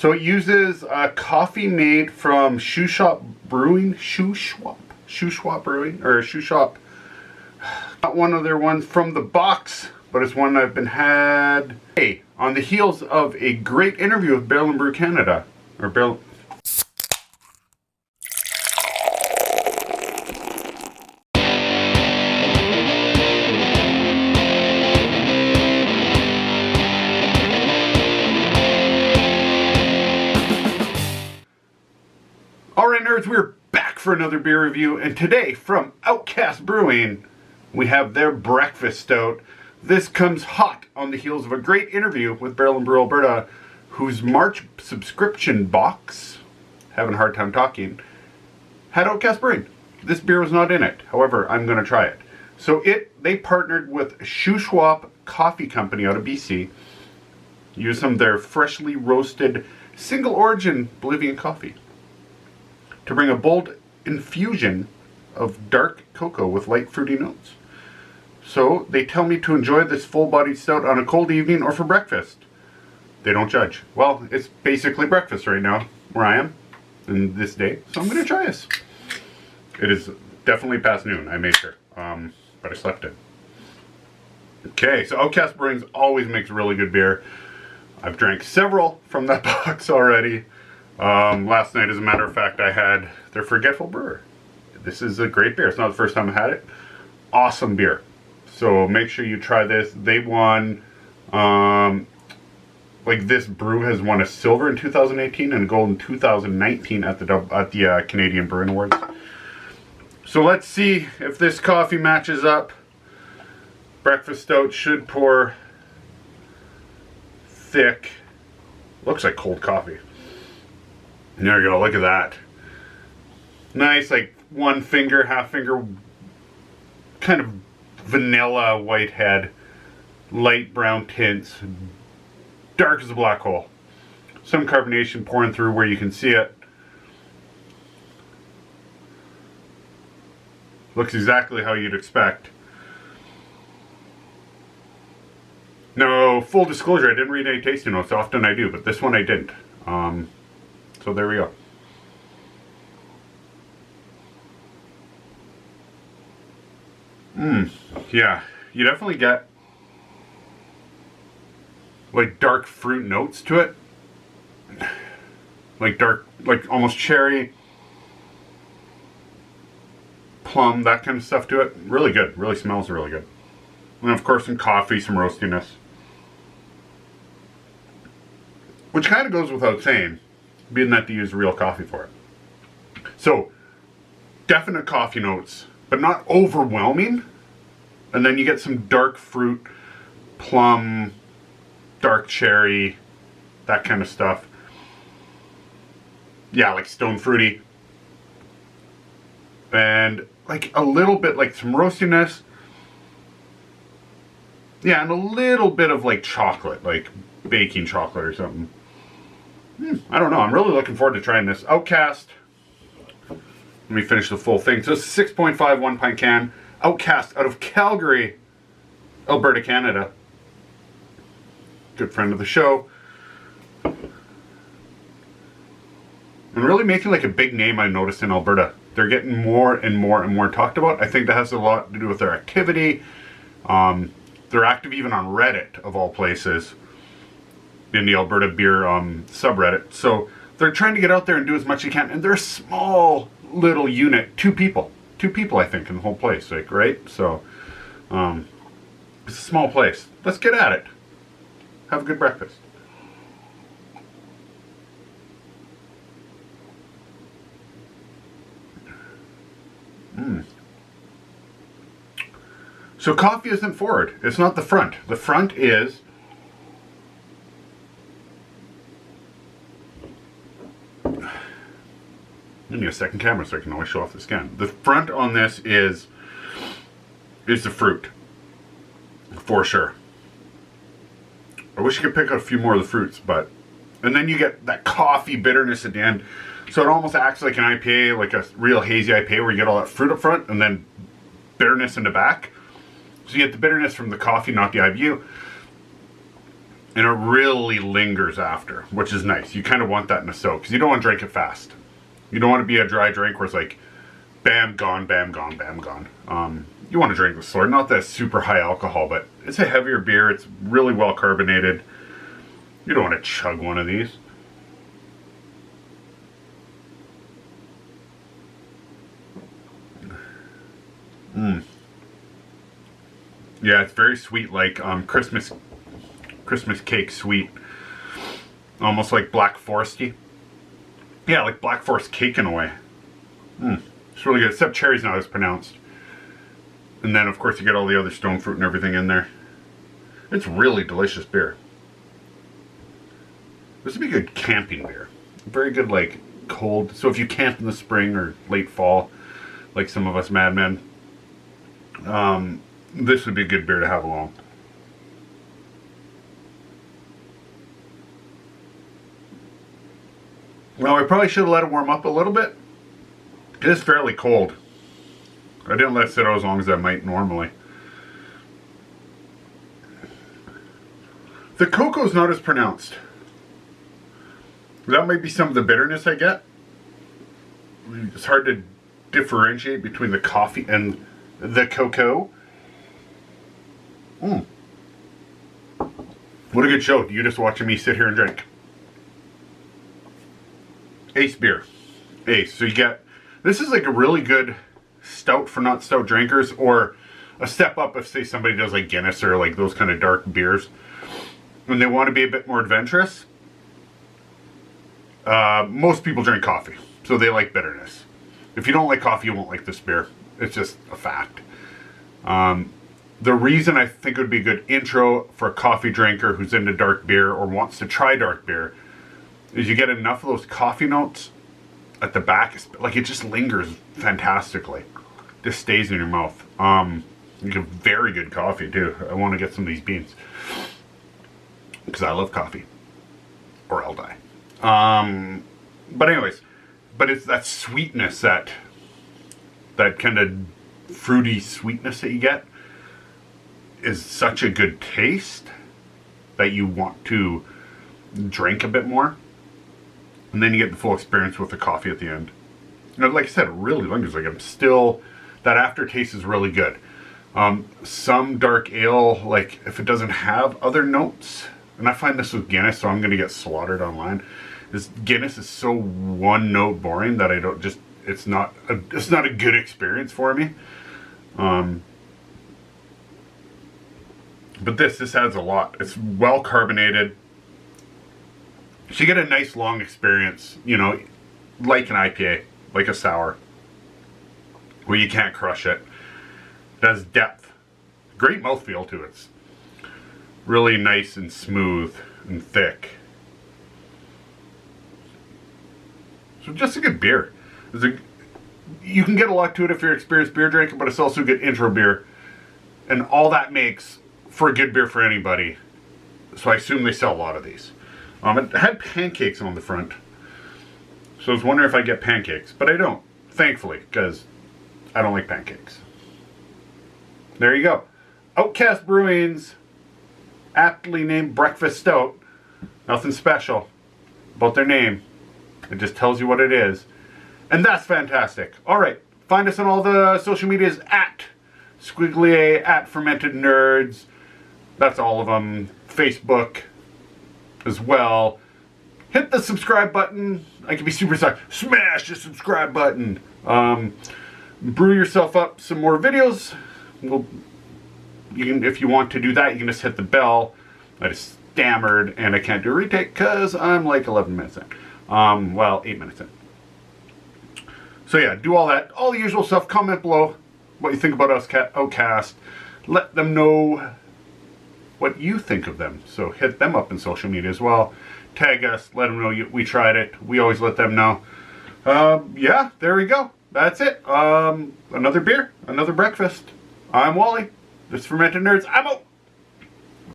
So it uses coffee made from Shoe Swap Brewing, not one of their ones from the box, but it's one I've been had. Hey, on the heels of a great interview with Barrel N Brew Canada, or Barrel. Alright nerds, we're back for another beer review, and today from Outcast Brewing we have their breakfast stout. This comes hot on the heels of a great interview with Barrel N Brew Alberta, whose March subscription box, having a hard time talking, had Outcast Brewing. This beer was not in it, however I'm going to try it. So they partnered with Shoe Swap Coffee Company out of BC, used some of their freshly roasted single origin Bolivian coffee to bring a bold infusion of dark cocoa with light fruity notes. So they tell me to enjoy this full-bodied stout on a cold evening or for breakfast. They don't judge. Well, it's basically breakfast right now where I am in this day, so I'm going to try this. It is definitely past noon, I made sure, but I slept in. Okay, so Outcast Brewing always makes really good beer. I've drank several from that box already. Last night, as a matter of fact, I had their Forgetful Brewer. This is a great beer. It's not the first time I had it. Awesome beer. So make sure you try this. They won, like this brew has won a silver in 2018 and a gold in 2019 at the Canadian Brewing Awards. So let's see if this coffee matches up. Breakfast stout should pour thick. Looks like cold coffee. There you go, look at that. Nice, like one finger, half finger, kind of vanilla white head, light brown tints, dark as a black hole. Some carbonation pouring through where you can see it. Looks exactly how you'd expect. No, full disclosure, I didn't read any tasting notes. Often I do, but this one I didn't. So there we go. Yeah, you definitely get like dark fruit notes to it. Like dark, like almost cherry, plum, that kind of stuff to it. Really good, really smells really good. And of course some coffee, some roastiness. Which kind of goes without saying, being that they use real coffee for it. So, definite coffee notes, but not overwhelming. And then you get some dark fruit, plum, dark cherry, that kind of stuff. Yeah, like stone fruity. And like a little bit like some roastiness. Yeah, and a little bit of like chocolate, like baking chocolate or something. I don't know. I'm really looking forward to trying this. Outcast. Let me finish the full thing. So it's 6.5 1-pint can. Outcast out of Calgary, Alberta, Canada. Good friend of the show. And really making like a big name, I noticed, in Alberta. They're getting more and more and more talked about. I think that has a lot to do with their activity. They're active even on Reddit, of all places, in the Alberta beer subreddit. So they're trying to get out there and do as much as they can. And they're a small little unit, two people I think in the whole place, like, right? So it's a small place. Let's get at it. Have a good breakfast. So coffee isn't forward. It's not the front. The front is I need a second camera so I can always show off the scan. The front on this is the fruit, for sure. I wish you could pick out a few more of the fruits, but and then you get that coffee bitterness at the end. So it almost acts like an IPA, like a real hazy IPA, where you get all that fruit up front and then bitterness in the back. So you get the bitterness from the coffee, not the IBU. And it really lingers after, which is nice. You kind of want that in a stout because you don't want to drink it fast. You don't want to be a dry drink where it's like, bam, gone, bam, gone, bam, gone. You want to drink the slower. Not that it's super high alcohol, but it's a heavier beer. It's really well carbonated. You don't want to chug one of these. Yeah, it's very sweet, like Christmas cake sweet. Almost like Black Foresty. Yeah, like Black Forest cake in a way. It's really good, except cherry's not as pronounced. And then, of course, you get all the other stone fruit and everything in there. It's really delicious beer. This would be a good camping beer. Very good, like, cold. So if you camp in the spring or late fall, like some of us madmen, this would be a good beer to have along. Well, I probably should have let it warm up a little bit. It is fairly cold. I didn't let it sit out as long as I might normally. The cocoa's not as pronounced. That might be some of the bitterness I get. It's hard to differentiate between the coffee and the cocoa. What a good show. You just watching me sit here and drink. Ace beer. Ace. So you get, this is like a really good stout for not stout drinkers, or a step up if, say, somebody does like Guinness or like those kind of dark beers and they want to be a bit more adventurous. Most people drink coffee, so they like bitterness. If you don't like coffee, you won't like this beer. It's just a fact. The reason I think it would be a good intro for a coffee drinker who's into dark beer or wants to try dark beer is you get enough of those coffee notes at the back, like it just lingers fantastically. Just stays in your mouth. You get very good coffee too. I want to get some of these beans because I love coffee, or I'll die. But anyways, but it's that sweetness, that kind of fruity sweetness that you get is such a good taste that you want to drink a bit more. And then you get the full experience with the coffee at the end. And like I said, it really lingers. Like I'm still, that aftertaste is really good. Some dark ale, like if it doesn't have other notes, and I find this with Guinness, so I'm going to get slaughtered online. This Guinness is so one note boring that I don't just, it's not a good experience for me. But this adds a lot. It's well carbonated. So you get a nice long experience, you know, like an IPA, like a sour, where you can't crush it. It has depth. Great mouthfeel to it. It's really nice and smooth and thick. So just a good beer. You can get a lot to it if you're an experienced beer drinker, but it's also a good intro beer. And all that makes for a good beer for anybody. So I assume they sell a lot of these. It had pancakes on the front. So I was wondering if I get pancakes. But I don't, thankfully, because I don't like pancakes. There you go. Outcast Brewing's aptly named Breakfast Stout. Nothing special about their name. It just tells you what it is. And that's fantastic. Alright, find us on all the social medias at Squiggly at Fermented Nerds. That's all of them. Facebook as well. Hit the subscribe button. I can be super sorry. Smash the subscribe button. Brew yourself up some more videos. You can, if you want to do that, you can just hit the bell. I just stammered and I can't do a retake because I'm like 11 minutes in. Well, 8 minutes in. So yeah, do all that. All the usual stuff. Comment below what you think about us, Outcast. Let them know what you think of them. So hit them up in social media as well. Tag us. Let them know we tried it. We always let them know. Yeah, there we go. That's it. Another beer. Another breakfast. I'm Wally. This is Fermented Nerds. I'm out.